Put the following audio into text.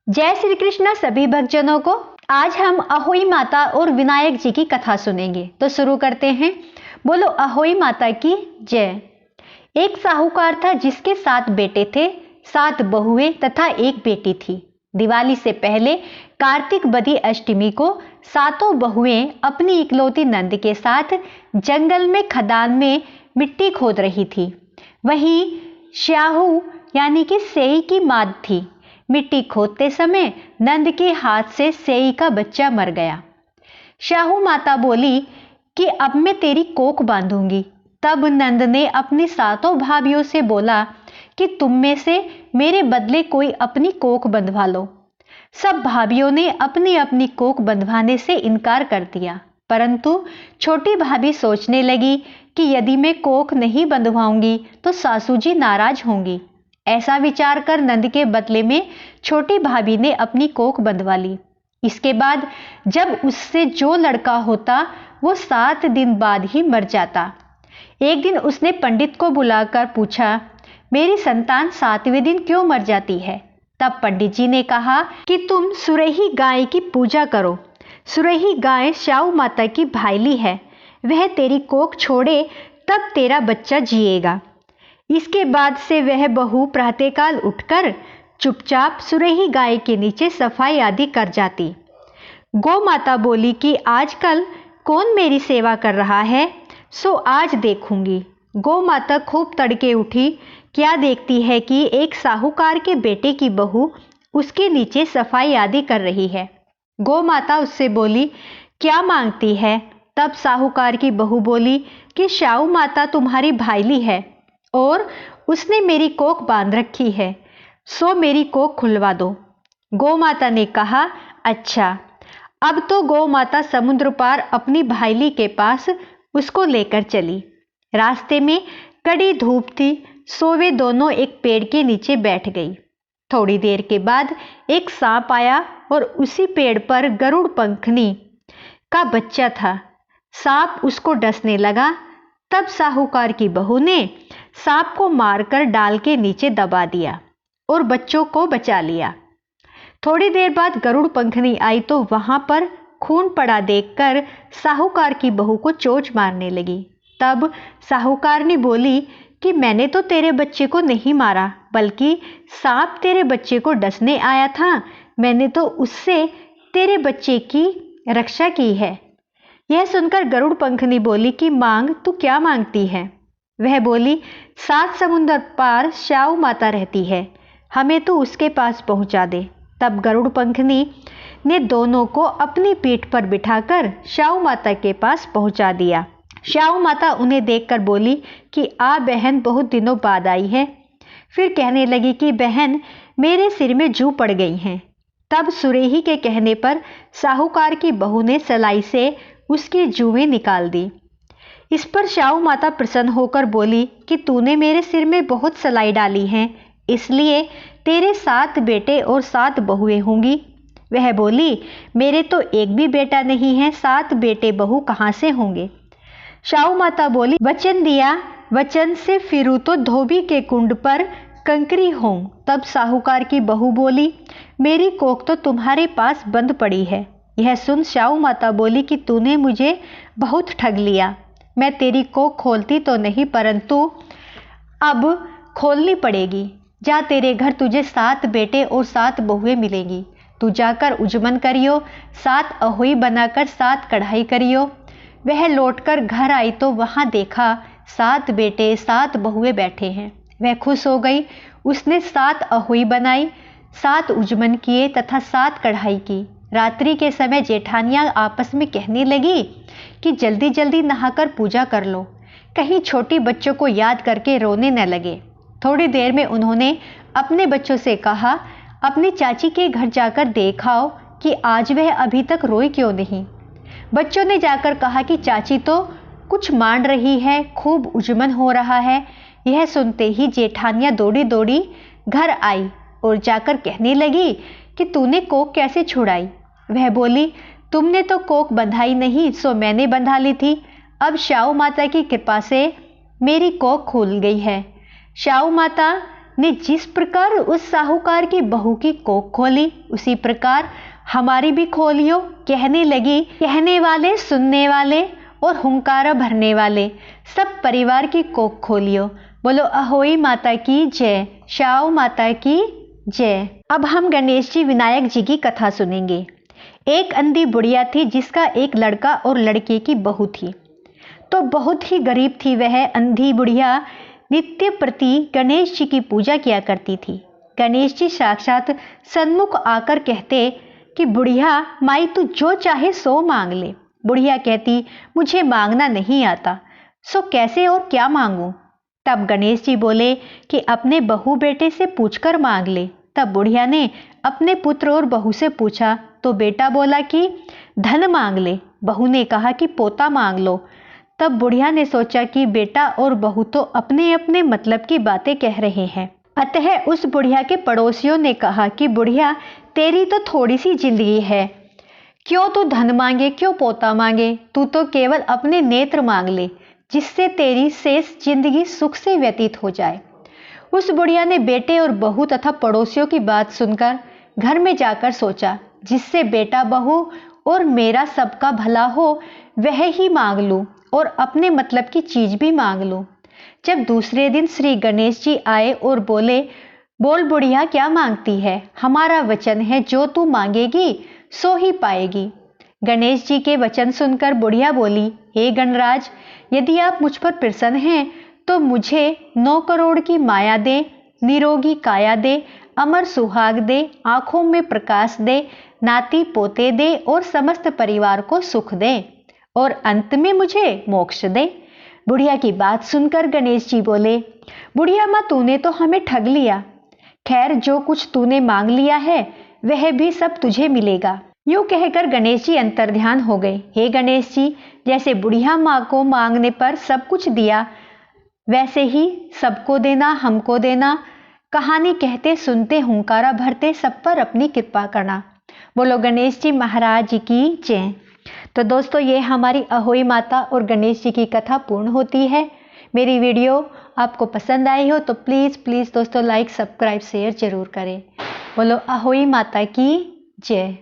जय श्री कृष्ण सभी भक्तजनों को। आज हम अहोई माता और विनायक जी की कथा सुनेंगे, तो शुरू करते हैं। बोलो अहोई माता की जय। एक साहूकार था जिसके 7 बेटे थे, 7 बहुएं तथा एक बेटी थी। दिवाली से पहले कार्तिक बदी अष्टमी को सातों बहुएं अपनी इकलौती नंद के साथ जंगल में खदान में मिट्टी खोद रही थी। वहीं श्याहू यानी कि सेई की माद थी। मिट्टी खोदते समय नंद के हाथ से सेई का बच्चा मर गया। श्याहू माता बोली कि अब मैं तेरी कोख बांधूंगी। तब नंद ने अपनी सातों भाभियों से बोला कि तुम में से मेरे बदले कोई अपनी कोख बंधवा लो। सब भाभियों ने अपनी अपनी कोख बंधवाने से इनकार कर दिया, परंतु छोटी भाभी सोचने लगी कि यदि मैं कोख नहीं बंधवाऊंगी तो सासू जी नाराज होंगी। ऐसा विचार कर नंद के बदले में छोटी भाभी ने अपनी कोख बंधवा ली। इसके बाद जब उससे जो लड़का होता वो 7 दिन बाद ही मर जाता। एक दिन उसने पंडित को बुलाकर पूछा, मेरी संतान 7वें दिन क्यों मर जाती है? तब पंडित जी ने कहा कि तुम सुरही गाय की पूजा करो। सुरही गाय श्याऊ माता की भाईली है, वह तेरी कोख छोड़े तब तेरा बच्चा जिएगा। इसके बाद से वह बहू प्रातःकाल उठकर चुपचाप सुरही गाय के नीचे सफाई आदि कर जाती। गौ माता बोली कि आजकल कौन मेरी सेवा कर रहा है, सो आज देखूंगी। गौ माता खूब तड़के उठी। क्या देखती है कि एक साहूकार के बेटे की बहू उसके नीचे सफाई आदि कर रही है। गौ माता उससे बोली, क्या मांगती है? तब साहूकार की बहू बोली कि श्याऊ माता तुम्हारी भाईली है और उसने मेरी कोख बांध रखी है, सो मेरी कोख खुलवा दो। गौ माता ने कहा, अच्छा। अब तो गौ माता समुद्र पार अपनी भाईली के पास उसको लेकर चली। रास्ते में कड़ी धूप थी, सो वे दोनों एक पेड़ के नीचे बैठ गई। थोड़ी देर के बाद एक सांप आया और उसी पेड़ पर गरुड़ पंखनी का बच्चा था। सांप उसको डसने लगा। तब साहूकार की बहू ने सांप को मारकर डाल के नीचे दबा दिया और बच्चों को बचा लिया। थोड़ी देर बाद गरुड़ पंखनी आई तो वहां पर खून पड़ा देखकर साहूकार की बहू को चोंच मारने लगी। तब साहूकार ने बोली कि मैंने तो तेरे बच्चे को नहीं मारा, बल्कि सांप तेरे बच्चे को डसने आया था। मैंने तो उससे तेरे बच्चे की रक्षा की है। यह सुनकर गरुड़ पंखनी बोली कि मांग, तू क्या मांगती है? वह बोली, 7 समुंदर पार श्याऊ माता रहती है, हमें तो उसके पास पहुंचा दे। तब गरुड़ पंखनी ने दोनों को अपनी पीठ पर बिठाकर श्याऊ माता के पास पहुंचा दिया। श्याऊ माता उन्हें देखकर बोली कि आ बहन, बहुत दिनों बाद आई है। फिर कहने लगी कि बहन, मेरे सिर में जू पड़ गई हैं। तब सुरेही के कहने पर साहूकार की बहू ने सलाई से उसकी जुएं निकाल दी। इस पर श्याऊ माता प्रसन्न होकर बोली कि तूने मेरे सिर में बहुत सलाई डाली है, इसलिए तेरे 7 बेटे और 7 बहुएं होंगी। वह बोली, मेरे तो एक भी बेटा नहीं है, 7 बेटे बहू कहाँ से होंगे? श्याऊ माता बोली, वचन दिया, वचन से फिरू तो धोबी के कुंड पर कंकरी हों। तब साहूकार की बहू बोली, मेरी कोख तो तुम्हारे पास बंद पड़ी है। यह सुन श्याऊ माता बोली कि तूने मुझे बहुत ठग लिया। मैं तेरी कोख खोलती तो नहीं, परंतु अब खोलनी पड़ेगी। जा, तेरे घर तुझे 7 बेटे और 7 बहुएं मिलेंगी। तू जाकर उजमन करियो, 7 अहोई बनाकर 7 कढ़ाई करियो। वह लौटकर घर आई तो वहां देखा 7 बेटे 7 बहुएं बैठे हैं। वह खुश हो गई। उसने 7 अहोई बनाई, 7 उजमन किए तथा 7 कढ़ाई की। रात्रि के समय जेठानियां आपस में कहने लगी कि जल्दी जल्दी नहाकर पूजा कर लो, कहीं छोटी बच्चों को याद करके रोने न लगे। थोड़ी देर में उन्होंने अपने बच्चों से कहा, अपनी चाची के घर जाकर देखाओ कि आज वह अभी तक रोई क्यों नहीं। बच्चों ने जाकर कहा कि चाची तो कुछ मान रही है, खूब उजमन हो रहा है। यह सुनते ही जेठानियां दौड़ी दौड़ी घर आई और जाकर कहने लगी कि तूने कोख कैसे छुड़ाई? वह बोली, तुमने तो कोख बंधाई नहीं, सो मैंने बंधा ली थी। अब श्याऊ माता की कृपा से मेरी कोख खुल गई है। श्याऊ माता ने जिस प्रकार उस साहूकार की बहू की कोख खोली, उसी प्रकार हमारी भी खोलियो। कहने लगी, कहने वाले, सुनने वाले और हुंकारा भरने वाले सब परिवार की कोख खोलियो। बोलो अहोई माता की जय, शाओ माता की जय। अब हम गणेश जी विनायक जी की कथा सुनेंगे। एक अंधी बुढ़िया थी जिसका एक लड़का और लड़के की बहू थी। तो बहुत ही गरीब थी वह अंधी बुढ़िया। नित्य प्रति गणेश जी की पूजा किया करती थी। गणेश जी साक्षात सन्मुख आकर कहते कि बुढ़िया माई तू जो चाहे सो मांग ले। बुढ़िया कहती मुझे मांगना नहीं आता, सो कैसे और क्या मांगूं। तब गणेश जी बोले कि अपने बहू बेटे से पूछकर मांग ले। तब बुढ़िया ने अपने पुत्र और बहू से पूछा तो बेटा बोला कि धन मांग ले। बहू ने कहा कि पोता मांग लो। तब बुढ़िया ने सोचा कि बेटा और बहू तो अपने अपने मतलब की बातें कह रहे हैं। अतः उस बुढ़िया के पड़ोसियों ने कहा कि बुढ़िया तेरी तो थोड़ी सी जिंदगी है, क्यों तू धन मांगे, क्यों पोता मांगे, तू तो केवल अपने नेत्र मांग ले जिससे तेरी शेष जिंदगी सुख से व्यतीत हो जाए। उस बुढ़िया ने बेटे और बहू तथा पड़ोसियों की बात सुनकर घर में जाकर सोचा जिससे बेटा बहू और मेरा सबका भला हो वह ही मांग लूं और अपने मतलब की चीज भी मांग लूं। जब दूसरे दिन श्री गणेश जी आए और बोले, बोल बुढ़िया क्या मांगती है, हमारा वचन है जो तू मांगेगी सो ही पाएगी। गणेश जी के वचन सुनकर बुढ़िया बोली, हे गणराज, यदि आप मुझ पर प्रसन्न हैं तो मुझे 9 करोड़ की माया दे, निरोगी काया दे, अमर सुहाग दे, आंखों में प्रकाश दे, नाती पोते दे और समस्त परिवार को सुख दे और अंत में मुझे मोक्ष दे। बुढ़िया की बात सुनकर गणेश जी बोले, बुढ़िया माँ तूने तो हमें ठग लिया। खैर जो कुछ तूने मांग लिया है वह भी सब तुझे मिलेगा। यूं कहकर गणेश जी अंतर्ध्यान हो गए। हे गणेश जी, जैसे बुढ़िया माँ को मांगने पर सब कुछ दिया वैसे ही सबको देना, हमको देना। कहानी कहते सुनते हुंकारा भरते सब पर अपनी कृपा करना। बोलो गणेश जी महाराज की जय। तो दोस्तों ये हमारी अहोई माता और गणेश जी की कथा पूर्ण होती है। मेरी वीडियो आपको पसंद आई हो तो प्लीज़ दोस्तों लाइक, सब्सक्राइब, शेयर जरूर करें। बोलो अहोई माता की जय।